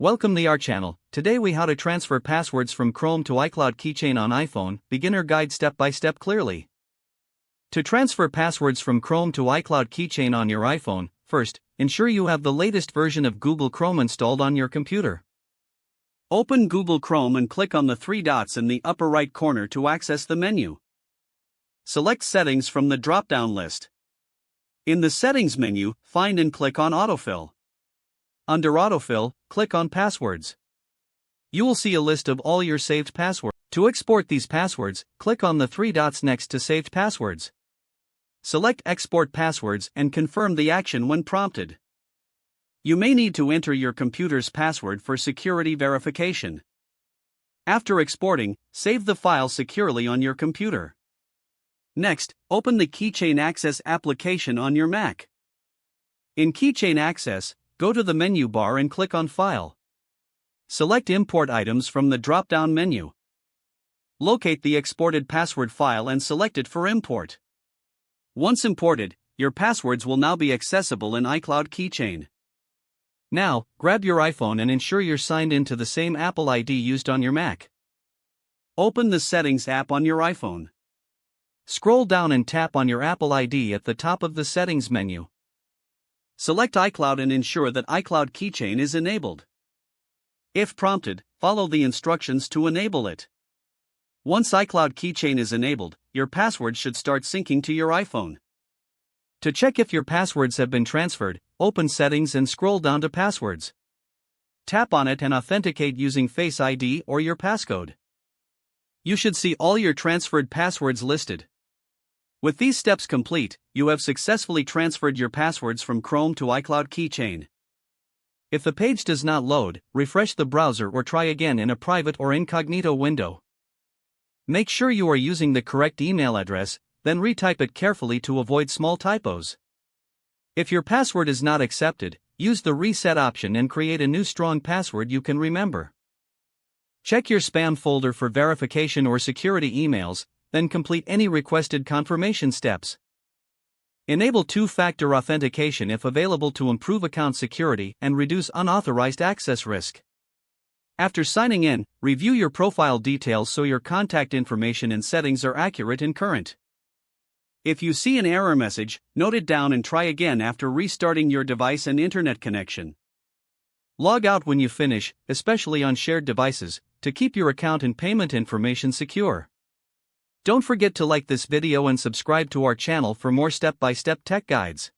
Welcome to our channel. Today we how to transfer passwords from Chrome to iCloud Keychain on iPhone, beginner guide step by step clearly. To transfer passwords from Chrome to iCloud Keychain on your iPhone, first, ensure you have the latest version of Google Chrome installed on your computer. Open Google Chrome and click on the three dots in the upper right corner to access the menu. Select Settings from the drop-down list. In the Settings menu, find and click on Autofill. Under Autofill, click on Passwords. You will see a list of all your saved passwords. To export these passwords, click on the three dots next to Saved Passwords. Select Export Passwords and confirm the action when prompted. You may need to enter your computer's password for security verification. After exporting, save the file securely on your computer. Next, open the Keychain Access application on your Mac. In Keychain Access, go to the menu bar and click on File. Select Import Items from the drop-down menu. Locate the exported password file and select it for import. Once imported, your passwords will now be accessible in iCloud Keychain. Now, grab your iPhone and ensure you're signed in to the same Apple ID used on your Mac. Open the Settings app on your iPhone. Scroll down and tap on your Apple ID at the top of the Settings menu. Select iCloud and ensure that iCloud Keychain is enabled. If prompted, follow the instructions to enable it. Once iCloud Keychain is enabled, your passwords should start syncing to your iPhone. To check if your passwords have been transferred, open Settings and scroll down to Passwords. Tap on it and authenticate using Face ID or your passcode. You should see all your transferred passwords listed. With these steps complete, you have successfully transferred your passwords from Chrome to iCloud Keychain. If the page does not load, refresh the browser or try again in a private or incognito window. Make sure you are using the correct email address, then retype it carefully to avoid small typos. If your password is not accepted, use the reset option and create a new strong password you can remember. Check your spam folder for verification or security emails, then complete any requested confirmation steps. Enable two-factor authentication if available to improve account security and reduce unauthorized access risk. After signing in, review your profile details so your contact information and settings are accurate and current. If you see an error message, note it down and try again after restarting your device and internet connection. Log out when you finish, especially on shared devices, to keep your account and payment information secure. Don't forget to like this video and subscribe to our channel for more step-by-step tech guides.